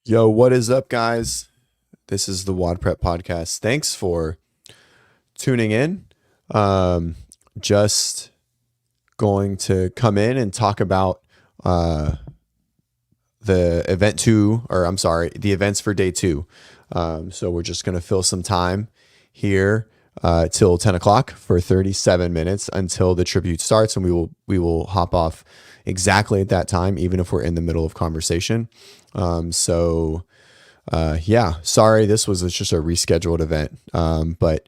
Yo, what is up, guys? This is the WOD Prep Podcast. Thanks for tuning in. Just going to come in and talk about the the events for day two. So we're just going to fill some time here till 10 o'clock for 37 minutes until the tribute starts, and we will hop off exactly at that time, even if we're in the middle of conversation. Sorry, this was just a rescheduled event. But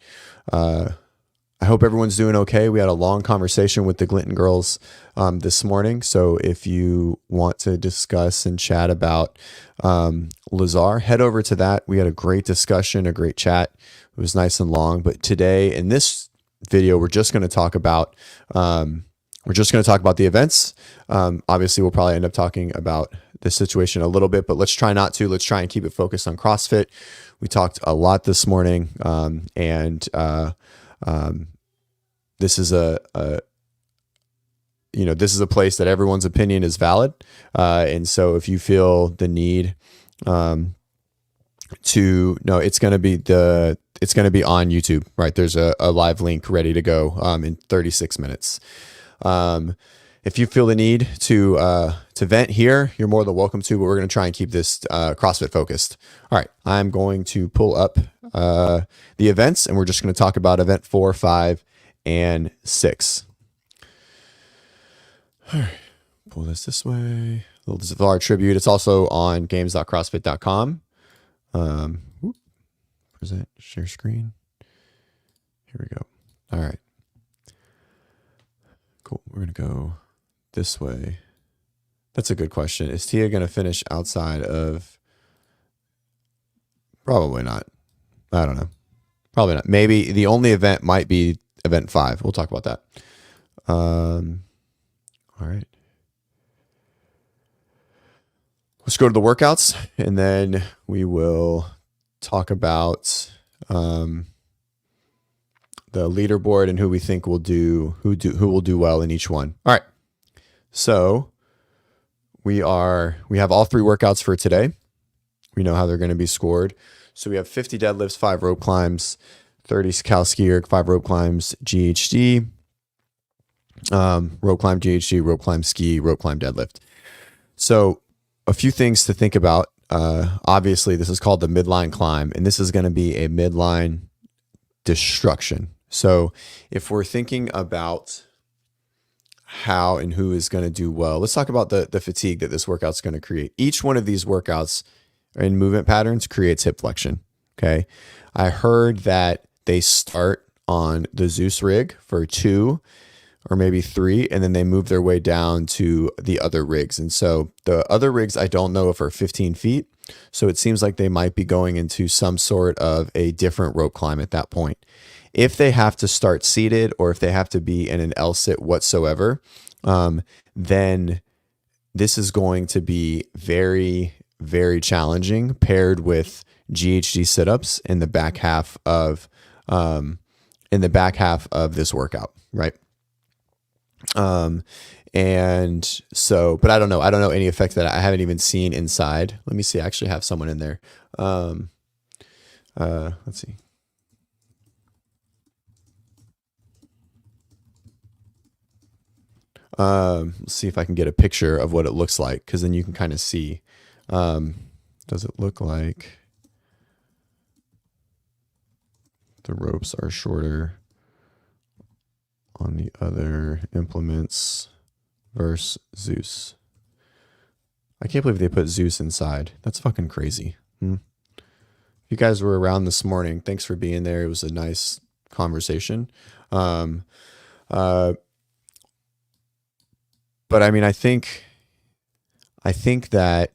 I hope everyone's doing okay. We had a long conversation with the Glinton girls this morning. So if you want to discuss and chat about Lazar, head over to that. We had a great discussion, a great chat. It was nice and long. But today in this video, we're just going to talk about the events. Obviously, we'll probably end up talking about the situation a little bit, but let's try not to. Let's try and keep it focused on CrossFit. We talked a lot this morning, this is this is a place that everyone's opinion is valid, and so if you feel the need it's going to be on YouTube, right? There's a live link ready to go in 36 minutes. If you feel the need to vent here, you're more than welcome to, but we're going to try and keep this CrossFit focused. All right, I'm going to pull up the events, and we're just going to talk about event 4, 5, and 6. All right, pull this way. A little Lazar tribute. It's also on games.crossfit.com. Present, share screen. Here we go. All right. Cool. We're going to go this way. That's a good question. Is Tia going to finish outside of? Probably not. I don't know. Probably not. Maybe the only event might be event 5. We'll talk about that. All right. Let's go to the workouts, and then we will talk about the leaderboard and who we think will do well in each one. All right. So we have all 3 workouts for today. We know how they're going to be scored. So we have 50 deadlifts, 5 rope climbs, 30 cal ski erg, 5 rope climbs, GHD, rope climb GHD, rope climb ski, rope climb deadlift. So a few things to think about. Obviously, this is called the Midline Climb, and this is going to be a midline destruction. So if we're thinking about how and who is going to do well, let's talk about the fatigue that this workout's going to create. Each one of these workouts and movement patterns creates hip flexion. Okay. I heard that they start on the Zeus rig for 2 or maybe 3, and then they move their way down to the other rigs. And so the other rigs, I don't know if are 15 feet. So it seems like they might be going into some sort of a different rope climb at that point. If they have to start seated, or if they have to be in an L-sit whatsoever, then this is going to be very, very challenging paired with GHD sit-ups in the back half of this workout, right? And so, but I don't know any effect that I haven't even seen inside. Let me see. I actually have someone in there. Let's see. Let's see if I can get a picture of what it looks like, because then you can kind of see. Does it look like the ropes are shorter on the other implements versus Zeus? I can't believe they put Zeus inside. That's fucking crazy. If you guys were around this morning, thanks for being there. It was a nice conversation. But I mean, I think that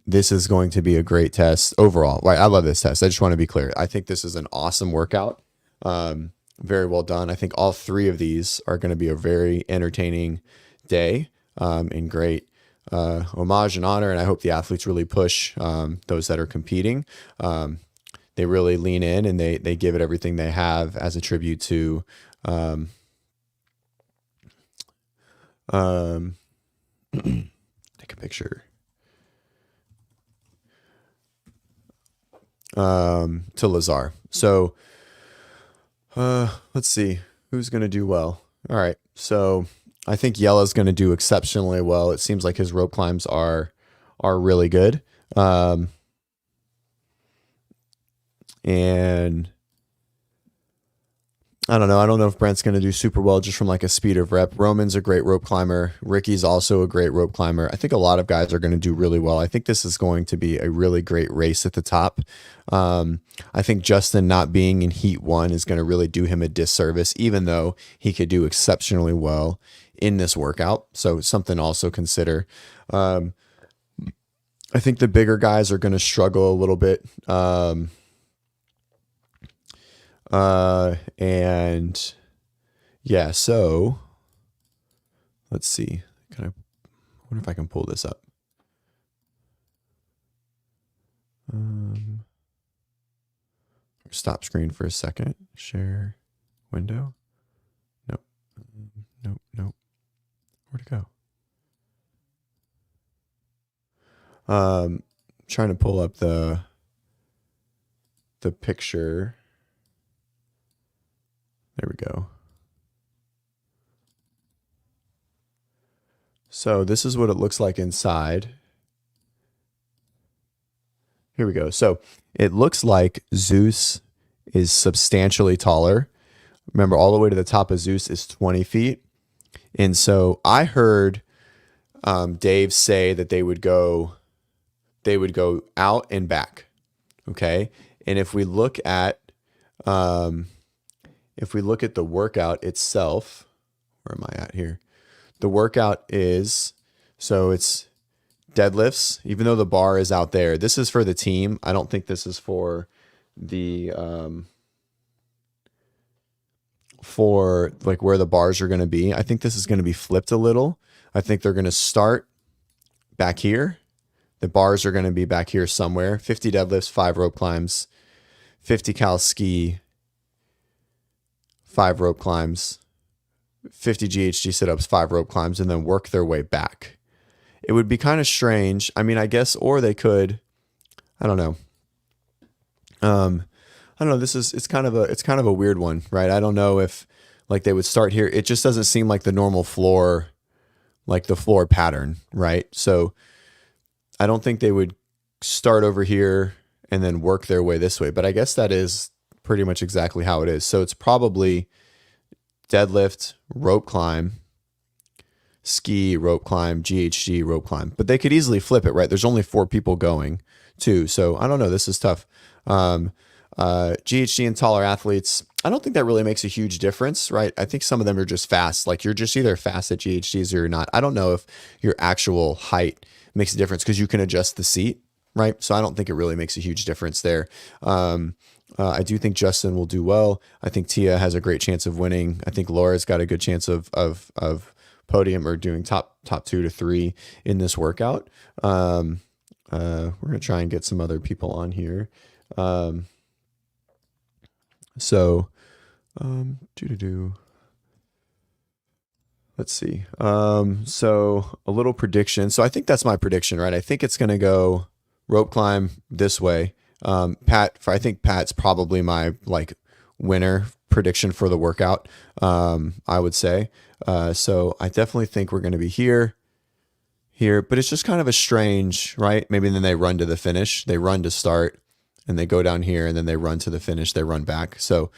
this is going to be a great test overall. Right? I love this test. I just want to be clear. I think this is an awesome workout. Very well done. I think all 3 of these are going to be a very entertaining day, and great homage and honor. And I hope the athletes really push those that are competing. They really lean in, and they give it everything they have as a tribute to take a picture. to Lazar. So let's see who's going to do well. All right. So I think Yella's going to do exceptionally well. It seems like his rope climbs are really good. And I don't know. I don't know if Brent's going to do super well just from like a speed of rep. Roman's a great rope climber. Ricky's also a great rope climber. I think a lot of guys are going to do really well. I think this is going to be a really great race at the top. I think Justin not being in heat 1 is going to really do him a disservice, even though he could do exceptionally well in this workout. So something to also consider. I think the bigger guys are going to struggle a little bit. And yeah, so let's see. I wonder if I can pull this up. Stop screen for a second. Share window. Nope. Nope. Where'd it go? Trying to pull up the picture. There we go. So this is what it looks like inside. Here we go. So it looks like Zeus is substantially taller. Remember, all the way to the top of Zeus is 20 feet. And so I heard Dave say that they would go out and back. Okay. And if we look at the workout itself, where am I at here? The workout is, so it's deadlifts, even though the bar is out there. This is for the team. I don't think this is for the, for like where the bars are going to be. I think this is going to be flipped a little. I think they're going to start back here. The bars are going to be back here somewhere. 50 deadlifts, 5 rope climbs, 50 cal ski, 5 rope climbs, 50 GHG sit-ups, 5 rope climbs, and then work their way back. It would be kind of strange. I mean, I guess, or they could, I don't know. It's kind of a weird one, right? I don't know if like they would start here. It just doesn't seem like the normal floor, like the floor pattern, right? So I don't think they would start over here and then work their way this way, but I guess that is pretty much exactly how it is. So it's probably deadlift, rope climb, ski, rope climb, GHG, rope climb. But they could easily flip it, right? There's only 4 people going too. So I don't know. This is tough. GHG and taller athletes, I don't think that really makes a huge difference, right? I think some of them are just fast. Like you're just either fast at GHGs or you're not. I don't know if your actual height makes a difference because you can adjust the seat, right? So I don't think it really makes a huge difference there. I do think Justin will do well. I think Tia has a great chance of winning. I think Laura's got a good chance of podium or doing top 2 to 3 in this workout. We're going to try and get some other people on here. Let's see. So a little prediction. So I think that's my prediction, right? I think it's going to go rope climb this way. I think Pat's probably my like winner prediction for the workout. I would say. So I definitely think we're going to be here, but it's just kind of a strange, right? Maybe then they run to the finish. They run to start and they go down here and then they run to the finish. They run back. So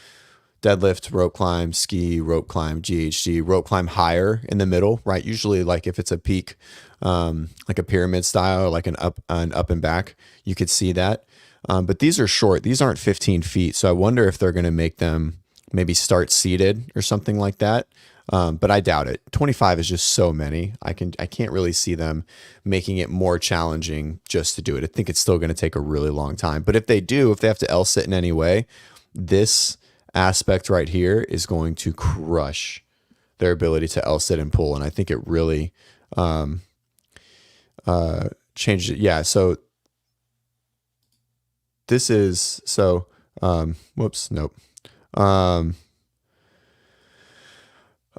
deadlift, rope climb, ski, rope climb, GHG, rope climb higher in the middle, right? Usually like if it's a peak, like a pyramid style, or like an up and back, you could see that. But these are short. These aren't 15 feet. So I wonder if they're going to make them maybe start seated or something like that. But I doubt it. 25 is just so many. I can't really see them making it more challenging just to do it. I think it's still going to take a really long time. But if they have to L sit in any way, this aspect right here is going to crush their ability to L sit and pull. And I think it really changes it. Yeah. So this is whoops, nope.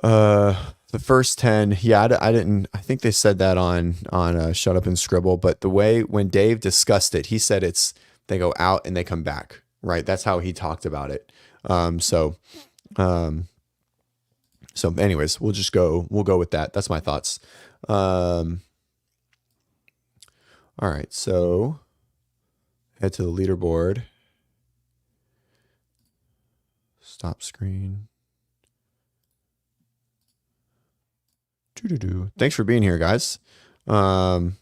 The first 10, yeah, I think they said that on Shut Up and Scribble, but the way when Dave discussed it, he said it's they go out and they come back, right? That's how he talked about it. So anyways, we'll go with that. That's my thoughts. All right. So head to the leaderboard. Stop screen. Thanks for being here, guys. I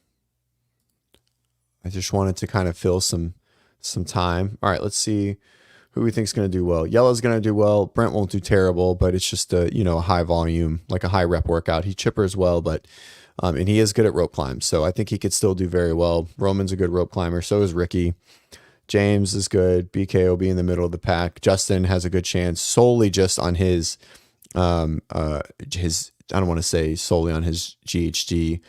just wanted to kind of fill some time. All right, let's see who we think is going to do well. Yellow's going to do well. Brent won't do terrible, but it's just a high volume, like a high rep workout. He chippers well, but and he is good at rope climbs, so I think he could still do very well. Roman's a good rope climber. So is Ricky. James is good. BK will be in the middle of the pack. Justin has a good chance solely just on his I don't want to say solely on his GHD.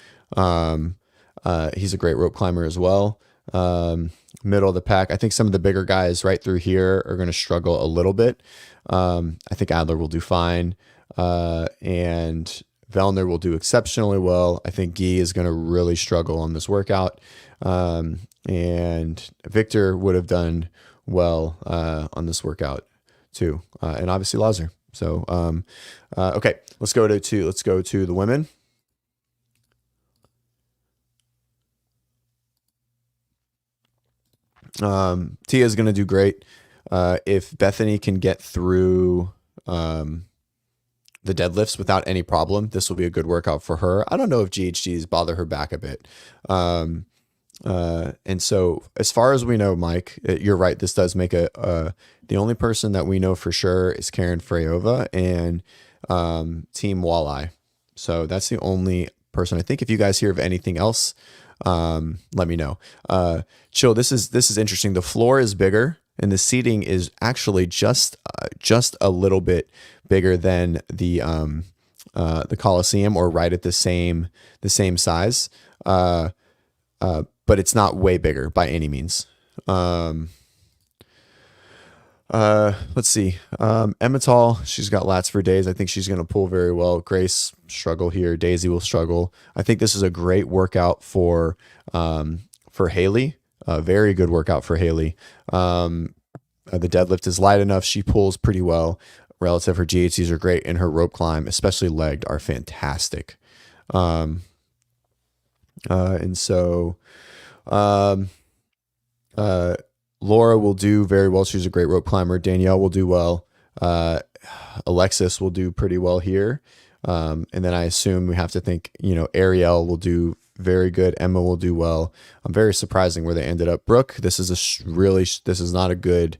He's a great rope climber as well. Middle of the pack. I think some of the bigger guys right through here are going to struggle a little bit. I think Adler will do fine. And Vellner will do exceptionally well. I think Guy is going to really struggle on this workout. And Victor would have done well on this workout too. And obviously Lazar. So, okay, let's go to the women. Tia is going to do great. If Bethany can get through the deadlifts without any problem, this will be a good workout for her. I don't know if GHGs bother her back a bit. And so as far as we know, Mike, you're right. This does make the only person that we know for sure is Karen Freyova and Team Walleye. So that's the only person. I think if you guys hear of anything else, let me know. Chill. This is interesting. The floor is bigger and the seating is actually just a little bit bigger than the Coliseum, or right at the same size. But it's not way bigger by any means. Let's see. Emmetall, she's got lats for days. I think she's going to pull very well. Grace struggle here. Daisy will struggle. I think this is a great workout for Haley. A very good workout for Haley. The deadlift is light enough. She pulls pretty well. Relative, her GHCs are great, and her rope climb, especially legged, are fantastic. And so Laura will do very well. She's a great rope climber. Danielle will do well. Alexis will do pretty well here. And then I assume we have to think, Ariel will do very good. Emma will do well. I'm very surprising where they ended up. Brooke, this is this is not a good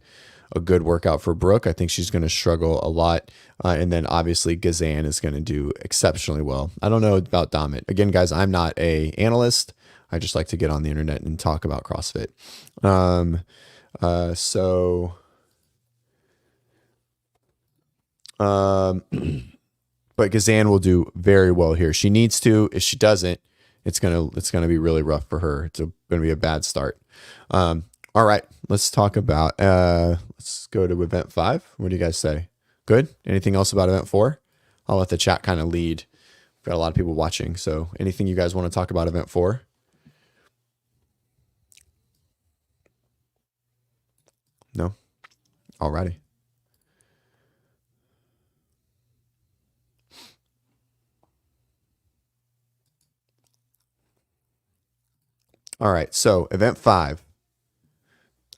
workout for Brooke. I think she's going to struggle a lot. And then obviously Gazan is going to do exceptionally well. I don't know about Damit. Again, guys, I'm not a analyst. I just like to get on the internet and talk about CrossFit. But Gazan will do very well here. She needs to. If she doesn't, it's gonna be really rough for her. It's gonna be a bad start. All right, let's talk about. Let's go to event 5. What do you guys say? Good. Anything else about event 4? I'll let the chat kind of lead. We've got a lot of people watching. So anything you guys want to talk about event 4? No? Alrighty. All right, so event 5.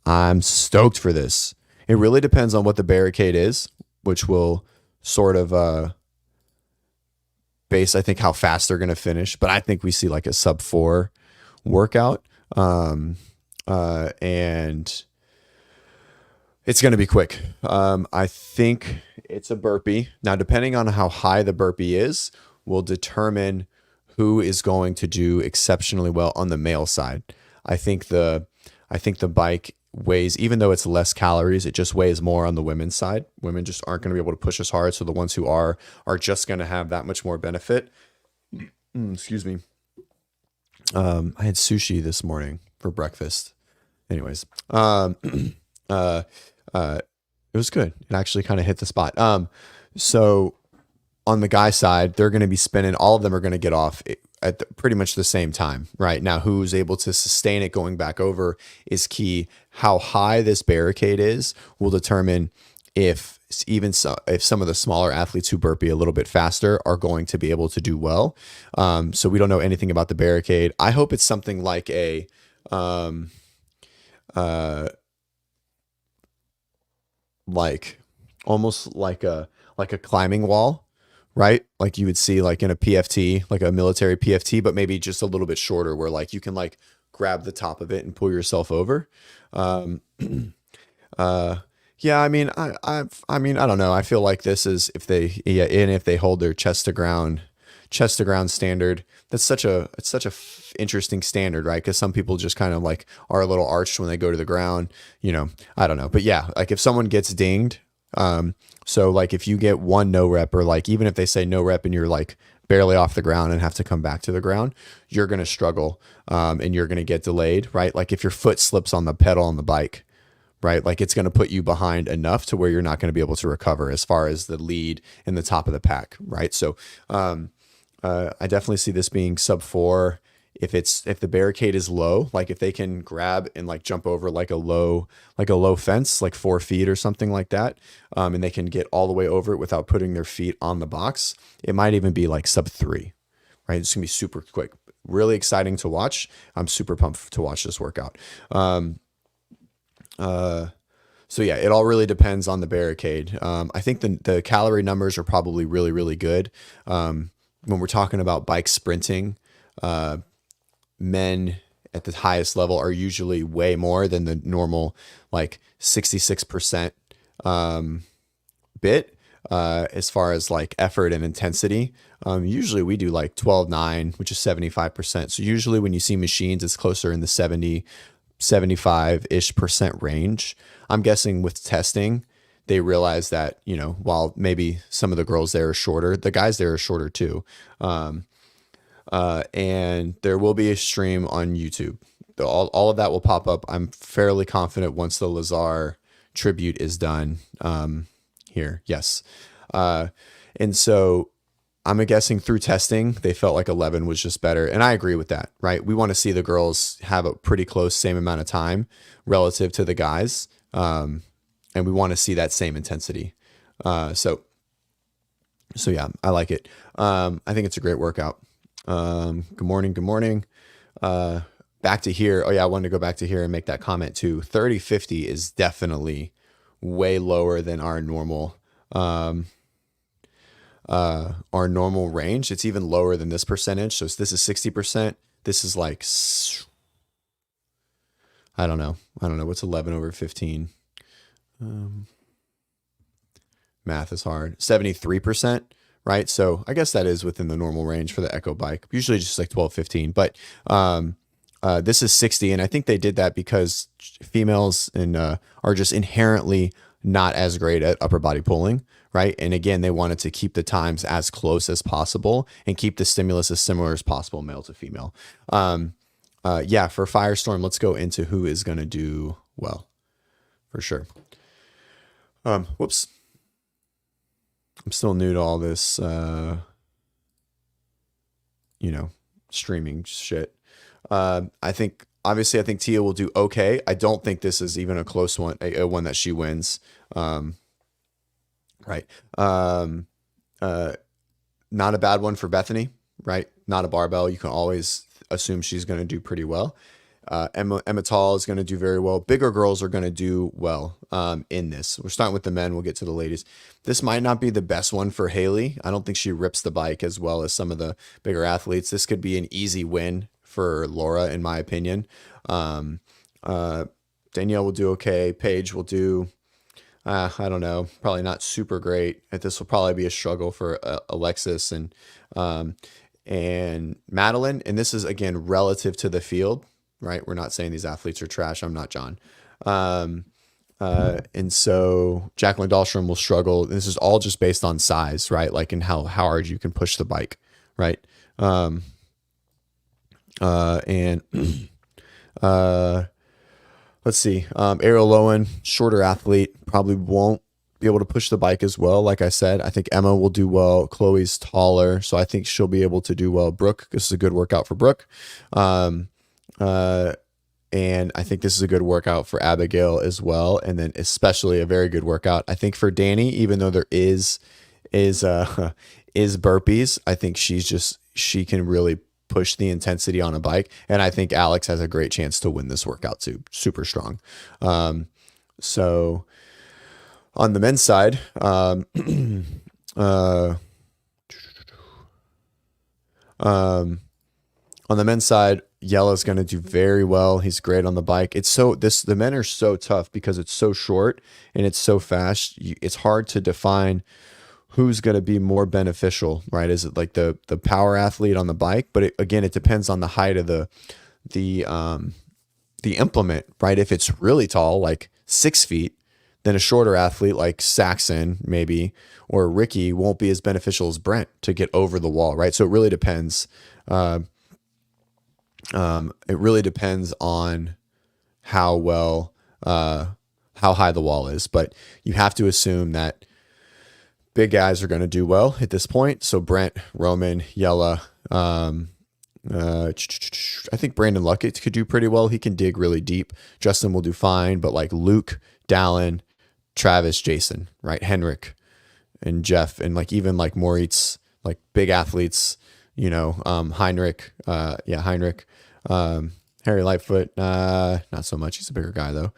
I'm stoked for this. It really depends on what the barricade is, which will sort of base, I think, how fast they're going to finish. But I think we see like a sub 4 workout. And it's going to be quick. I think it's a burpee. Now, depending on how high the burpee is, will determine who is going to do exceptionally well on the male side. I think the bike weighs, even though it's less calories, it just weighs more on the women's side. Women just aren't going to be able to push as hard. So the ones who are just going to have that much more benefit. Excuse me. I had sushi this morning for breakfast. Anyways, it was good. It actually kind of hit the spot. So on the guy side, they're going to be spinning. All of them are going to get off at pretty much the same time, right? Now, who's able to sustain it going back over is key. How high this barricade is will determine if if some of the smaller athletes who burpee a little bit faster are going to be able to do well. So we don't know anything about the barricade. I hope it's something like a like almost like a climbing wall, right? Like you would see like in a PFT, like a military PFT, but maybe just a little bit shorter, where like you can like grab the top of it and pull yourself over. Yeah, I mean, I mean, I don't know. I feel like this is if they hold their chest to ground standard. It's such a interesting standard, right? Because some people just kind of like are a little arched when they go to the ground, I don't know. But yeah, like if someone gets dinged, so like if you get one no rep, or like even if they say no rep and you're like barely off the ground and have to come back to the ground, you're going to struggle, and you're going to get delayed, right? Like if your foot slips on the pedal on the bike, right? Like it's going to put you behind enough to where you're not going to be able to recover as far as the lead in the top of the pack, right? So I definitely see this being sub 4. If the barricade is low, like if they can grab and like jump over like a low fence, like 4 feet or something like that, and they can get all the way over it without putting their feet on the box, it might even be like sub 3, right? It's gonna be super quick, really exciting to watch. I'm super pumped to watch this workout. So yeah, it all really depends on the barricade. I think the calorie numbers are probably really, really good. When we're talking about bike sprinting, men at the highest level are usually way more than the normal, like 66% bit, as far as like effort and intensity. Usually we do like 12.9, which is 75%. So usually when you see machines, it's closer in the 75-ish% range. I'm guessing with testing, they realize that, while maybe some of the girls there are shorter, the guys there are shorter too. And there will be a stream on YouTube. All of that will pop up. I'm fairly confident once the Lazar tribute is done, here. Yes. And so I'm guessing through testing, they felt like 11 was just better. And I agree with that, right? We want to see the girls have a pretty close same amount of time relative to the guys. And we want to see that same intensity. So yeah, I like it. I think it's a great workout. Good morning. Back to here. Oh yeah, I wanted to go back to here and make that comment too. 30-50 is definitely way lower than our normal range. It's even lower than this percentage. So this is 60%. This is like, I don't know. What's 11 over 15? Math is hard. 73%, right? So I guess that is within the normal range for the Echo bike. Usually just like 12, 15, but, this is 60. And I think they did that because females are just inherently not as great at upper body pulling, right? And again, they wanted to keep the times as close as possible and keep the stimulus as similar as possible, male to female. Yeah, for Firestorm, let's go into who is going to do well, for sure. Whoops. I'm still new to all this, streaming shit. I think Tia will do okay. I don't think this is even a close one, a one that she wins. Right. Not a bad one for Bethany, right? Not a barbell. You can always assume she's going to do pretty well. Emma Tall is going to do very well. Bigger girls are going to do well in this. We're starting with the men. We'll get to the ladies. This might not be the best one for Haley. I don't think she rips the bike as well as some of the bigger athletes. This could be an easy win for Laura, in my opinion. Danielle will do okay. Paige will do, I don't know, probably not super great. This will probably be a struggle for Alexis and Madeline. And this is, again, relative to the field, right? We're not saying these athletes are trash. I'm not John. And so Jacqueline Dahlstrom will struggle. This is all just based on size, right? Like in how hard you can push the bike, right? And let's see. Ariel Lowen, shorter athlete, probably won't be able to push the bike as well. Like I said, I think Emma will do well. Chloe's taller, so I think she'll be able to do well. Brooke, this is a good workout for Brooke. And I think this is a good workout for Abigail as well. And then especially a very good workout, I think, for Danny, even though there is burpees, I think she can really push the intensity on a bike. And I think Alex has a great chance to win this workout too. Super strong. So on the men's side, on the men's side, Yella's going to do very well. He's great on the bike. The men are so tough because it's so short and it's so fast. It's hard to define who's going to be more beneficial, right? Is it like the power athlete on the bike? But it depends on the height of the implement, right? If it's really tall, like 6 feet, then a shorter athlete like Saxon maybe, or Ricky won't be as beneficial as Brent to get over the wall, right? So it really depends. It really depends on how high the wall is, but you have to assume that big guys are going to do well at this point. So Brent, Roman, Yella, I think Brandon Luckett could do pretty well. He can dig really deep. Justin will do fine, but like Luke, Dallin, Travis, Jason, right? Henrik and Jeff, and like even like Moritz, like big athletes, Heinrich, Harry Lightfoot, not so much. He's a bigger guy though.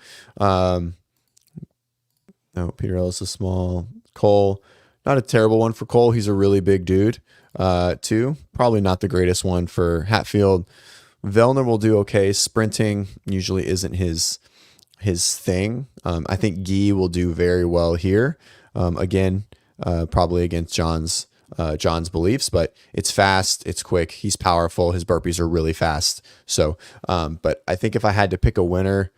No, Peter Ellis is small. Cole, not a terrible one for Cole. He's a really big dude, too. Probably not the greatest one for Hatfield. Vellner will do okay. Sprinting usually isn't his thing. I think Guy will do very well here. Again, probably against John's beliefs, but it's fast, it's quick, he's powerful, his burpees are really fast. So, but I think if I had to pick a winner,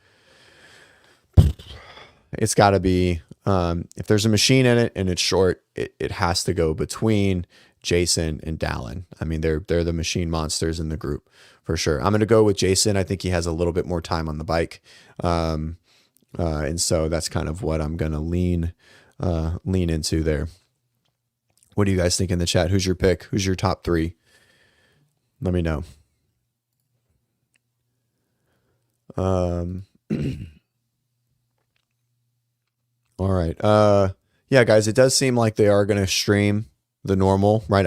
it's got to be, if there's a machine in it and it's short, it has to go between Jason and Dallin. I mean, they're the machine monsters in the group for sure. I'm going to go with Jason. I think he has a little bit more time on the bike. And so that's kind of what I'm going to lean into there. What do you guys think in the chat? Who's your pick? Who's your top 3? Let me know. All right. Yeah, guys, it does seem like they are going to stream the normal, right?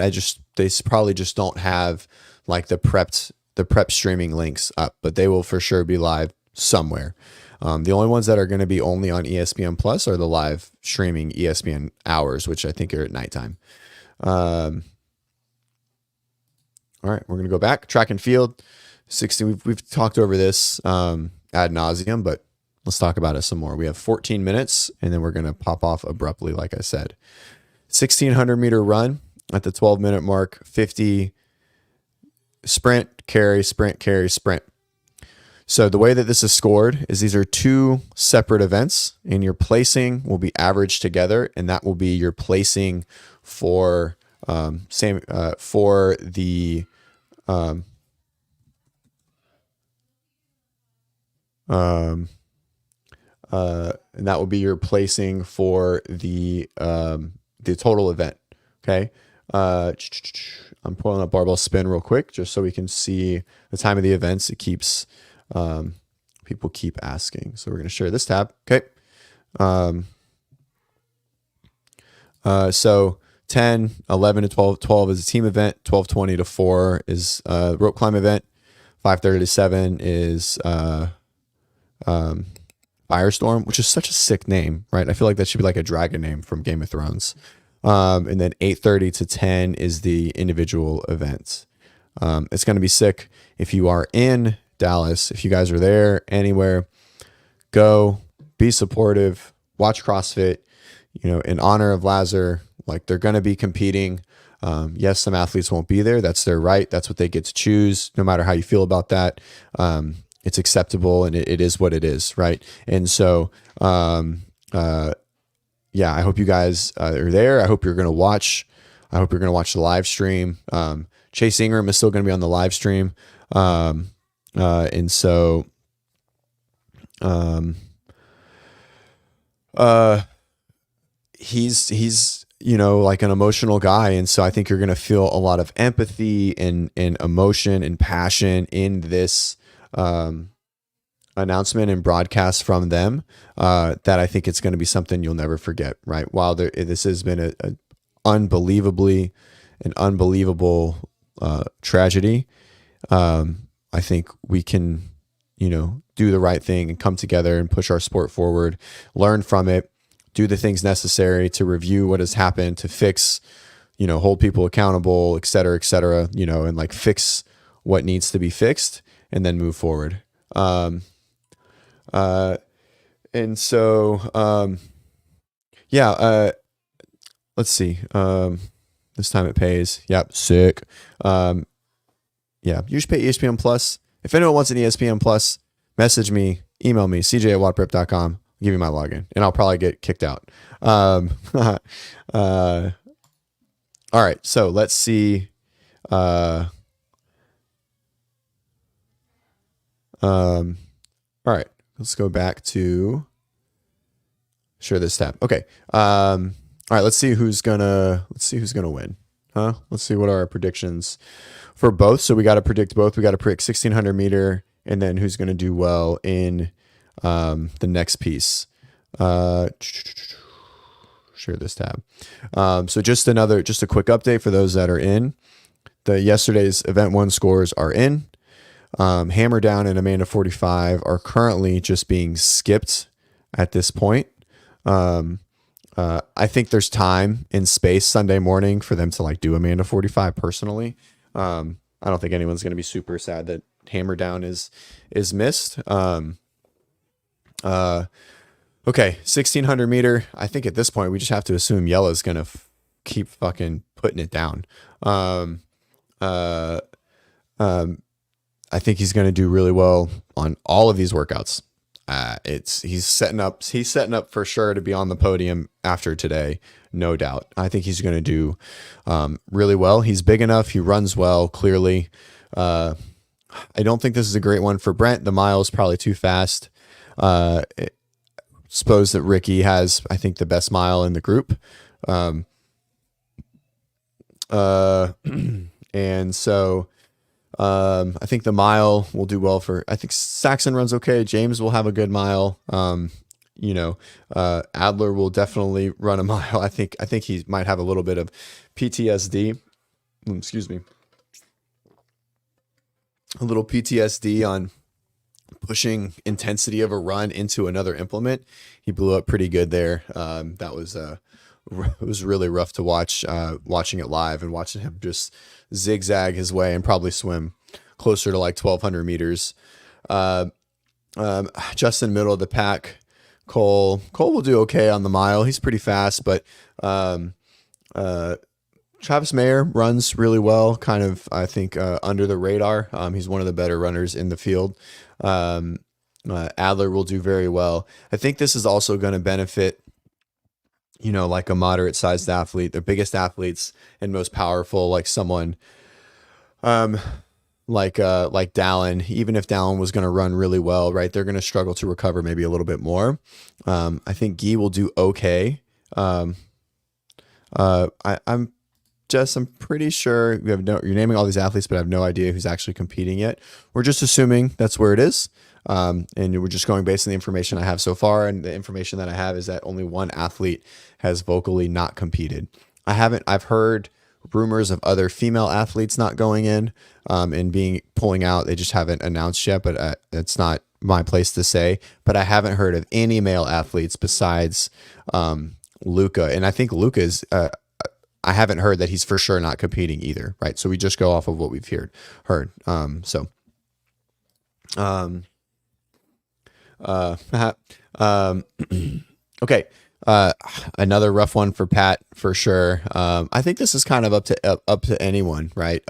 They probably just don't have like the prep streaming links up, but they will for sure be live somewhere. The only ones that are going to be only on ESPN Plus are the live streaming ESPN hours, which I think are at nighttime. All right, we're going to go back. Track and field, 16. We've talked over this ad nauseum, but let's talk about it some more. We have 14 minutes, and then we're going to pop off abruptly, like I said. 1,600 meter run at the 12-minute mark, 50 sprint, carry, sprint, carry, sprint. So the way that this is scored is these are 2 separate events, and your placing will be averaged together, and that will be your placing for and that will be your placing for the total event. Okay. I'm pulling up barbell spin real quick just so we can see the time of the events. It keeps people keep asking, so we're going to share this tab. Okay. So 10, 11 to 12 is a team event. 12:20 to 4 is a rope climb event. 5:30 to 7 is Firestorm, which is such a sick name, right? I feel like that should be like a dragon name from Game of Thrones. And then 8:30 to 10 is the individual events. It's going to be sick. If you are in Dallas, if you guys are there anywhere, go, be supportive, watch CrossFit, in honor of Lazar. Like, they're going to be competing. Yes, some athletes won't be there. That's their right. That's what they get to choose, no matter how you feel about that. It's acceptable, and it is what it is, right? And so, yeah, I hope you guys are there. I hope you're going to watch. I hope you're going to watch the live stream. Chase Ingram is still going to be on the live stream. And so, he's like an emotional guy, and so I think you're going to feel a lot of empathy and emotion and passion in this announcement and broadcast from them, that I think it's going to be something you'll never forget, right? While this has been an unbelievable tragedy, I think we can, do the right thing and come together and push our sport forward, learn from it, do the things necessary to review what has happened, to fix, hold people accountable, et cetera, and like fix what needs to be fixed and then move forward. And so, let's see. This time it pays. Yep. Sick. You should pay ESPN Plus. If anyone wants an ESPN Plus, message me, email me, cj@wattprep.com. Give me my login and I'll probably get kicked out. All right. So let's see. All right. Let's go back to share this tab. Okay. All right. Let's see who's gonna win. Let's see what are our predictions for both. So we got to predict both. We got to predict 1600 meter and then who's going to do well in the next piece. Share this tab. So just a quick update for those that are in. Yesterday's event 1 scores are in. Hammer Down and Amanda 45 are currently just being skipped at this point. I think there's time and space Sunday morning for them to like do Amanda 45 personally. I don't think anyone's going to be super sad that Hammer Down is missed. Okay. 1600 meter. I think at this point we just have to assume Yella's going to keep fucking putting it down. I think he's going to do really well on all of these workouts. He's setting up for sure to be on the podium after today. No doubt. I think he's going to do really well. He's big enough. He runs well, clearly. I don't think this is a great one for Brent. The mile is probably too fast. Suppose that Ricky has, I think, the best mile in the group. And so I think the mile will do well I think Saxon runs okay. James will have a good mile. Adler will definitely run a mile. I think he might have a little bit of PTSD. Excuse me. A little PTSD on pushing intensity of a run into another implement. He blew up pretty good there. That was it was really rough to watch, watching it live and watching him just zigzag his way and probably swim closer to like 1200 meters. Just in the middle of the pack, Cole will do okay on the mile. He's pretty fast, but Travis Mayer runs really well, kind of, I think, under the radar. He's one of the better runners in the field. Adler will do very well. I think this is also going to benefit, like a moderate sized athlete, the biggest athletes and most powerful, like someone, like Dallin. Even if Dallin was going to run really well, right, they're going to struggle to recover maybe a little bit more. I think Guy will do okay. I'm pretty sure you're naming all these athletes, but I have no idea who's actually competing yet. We're just assuming that's where it is. And we're just going based on the information I have so far. And the information that I have is that only one athlete has vocally not competed. I've heard rumors of other female athletes not going in, and pulling out. They just haven't announced yet, but it's not my place to say, but I haven't heard of any male athletes besides, Luca. And I think Luca is, I haven't heard that he's for sure not competing either. Right. So we just go off of what we've heard. Okay. Another rough one for Pat for sure. I think this is kind of up to anyone, right?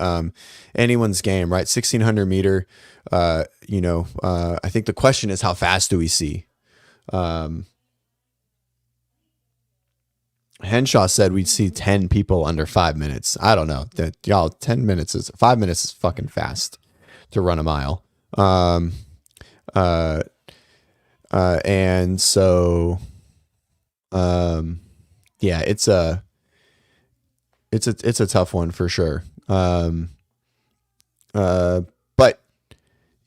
Anyone's game, right? 1600 meter. I think the question is, how fast do we see? Henshaw said we'd see 10 people under 5 minutes. I don't know that, y'all. 5 minutes is fucking fast to run a mile. And so, yeah, it's a tough one for sure. But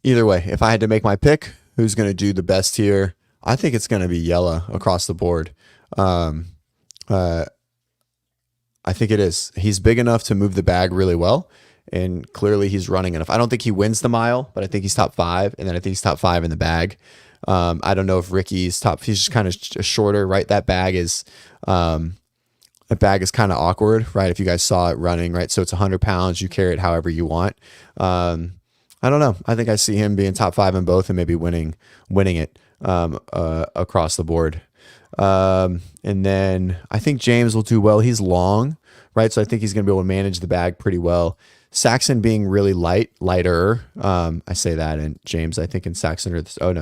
either way, if I had to make my pick, who's going to do the best here? I think it's going to be Yella across the board. I think it is. He's big enough to move the bag really well, and clearly he's running enough. I don't think he wins the mile, but I think he's top 5, and then I think he's top 5 in the bag. I don't know if Ricky's top. He's just kind of shorter, right? That bag is kind of awkward, right? If you guys saw it running, right? So it's 100 pounds. You carry it however you want. I don't know. I think I see him being top 5 in both and maybe winning it across the board. And then I think James will do well. He's long, right? So I think he's going to be able to manage the bag pretty well. Saxon being really lighter. I say that, and James, I think in Saxon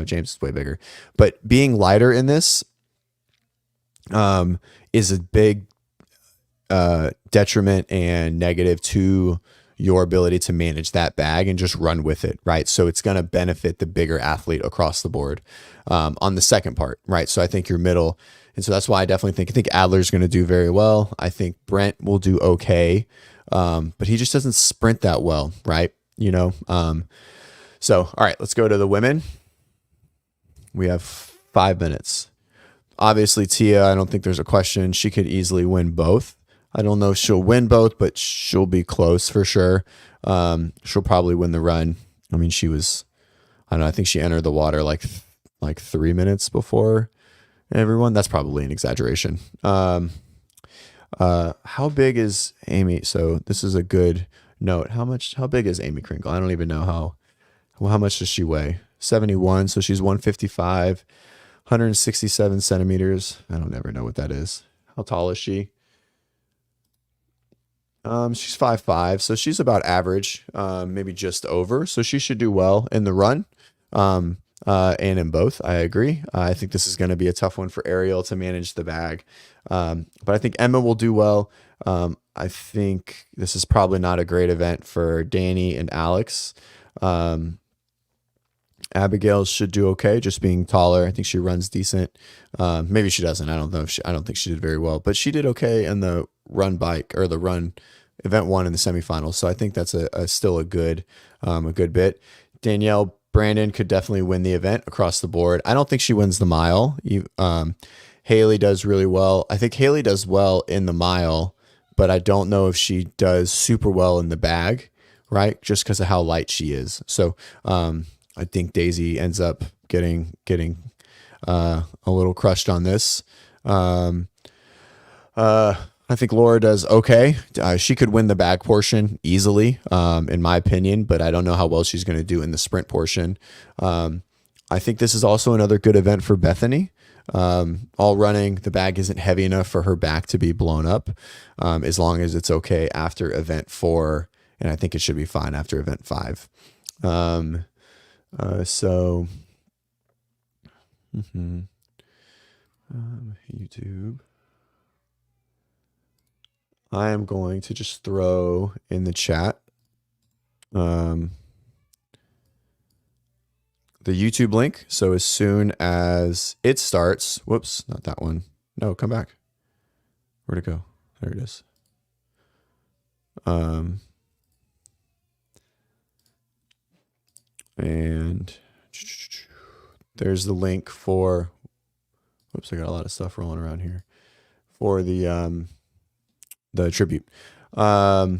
James is way bigger, but being lighter in this, is a big, detriment and negative to your ability to manage that bag and just run with it, right? So it's going to benefit the bigger athlete across the board, on the second part, right? So I think your middle, and so that's why I definitely think Adler's going to do very well. I think Brent will do okay, but he just doesn't sprint that well, right? So all right, let's go to the women. We have 5 minutes. Obviously, Tia, I don't think there's a question. She could easily win both. I don't know if she'll win both, but she'll be close for sure. She'll probably win the run. I mean, I think she entered the water like 3 minutes before everyone. That's probably an exaggeration. How big is Amy? So this is a good note. How big is Amy Kringle? I don't even know how much does she weigh? 71. So she's 155, 167 centimeters. I don't ever know what that is. How tall is she? She's 5'5", so she's about average, maybe just over. So she should do well in the run, and in both. I agree. I think this is going to be a tough one for Ariel to manage the bag, but I think Emma will do well. I think this is probably not a great event for Danny and Alex. Abigail should do okay, just being taller. I think she runs decent. Maybe she doesn't. I don't know. I don't think she did very well, but she did okay in the run bike or the run event 1 in the semifinals. So I think that's still a good bit. Danielle Brandon could definitely win the event across the board. I don't think she wins the mile. Haley does really well. I think Haley does well in the mile, but I don't know if she does super well in the bag, right? Just because of how light she is. So, I think Daisy ends up getting a little crushed on this. I think Laura does okay. She could win the bag portion easily, in my opinion, but I don't know how well she's going to do in the sprint portion. I think this is also another good event for Bethany. All running, the bag isn't heavy enough for her back to be blown up, as long as it's okay after event 4, and I think it should be fine after event 5. YouTube. I am going to just throw in the chat the YouTube link. So as soon as it starts, whoops, not that one. No, come back. Where'd it go? There it is. And there's the link for, whoops, I got a lot of stuff rolling around here, for the tribute. Yeah,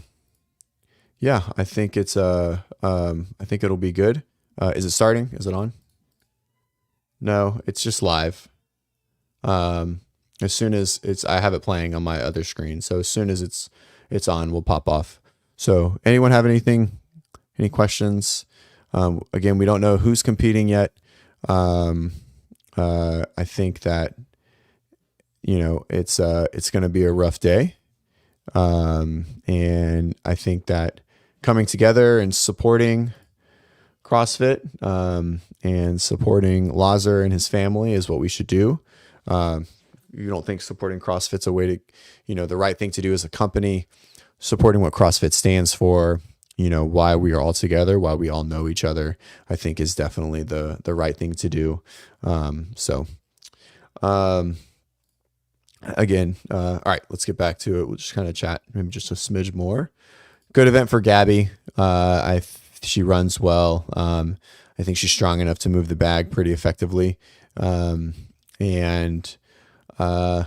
I think it's I think it'll be good. Is it starting? Is it on? No, it's just live. As soon as I have it playing on my other screen. So as soon as it's on, we'll pop off. So anyone have any questions? Again, we don't know who's competing yet. I think that, it's going to be a rough day. And I think that coming together and supporting CrossFit, and supporting Lazar and his family is what we should do. You don't think supporting CrossFit's a way to, the right thing to do as a company, supporting what CrossFit stands for, why we are all together, why we all know each other, I think is definitely the right thing to do. again, all right, let's get back to it. We'll just kind of chat maybe just a smidge more. Good event for Gabby. She runs well. I think she's strong enough to move the bag pretty effectively. Yeah, I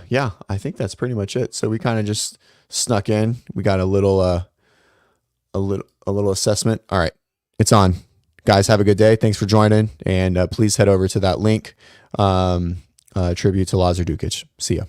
think that's pretty much it. So we kind of just snuck in. We got a little assessment. All right, it's on. Guys, have a good day. Thanks for joining, and please head over to that link. Tribute to Lazar Dukic. See ya.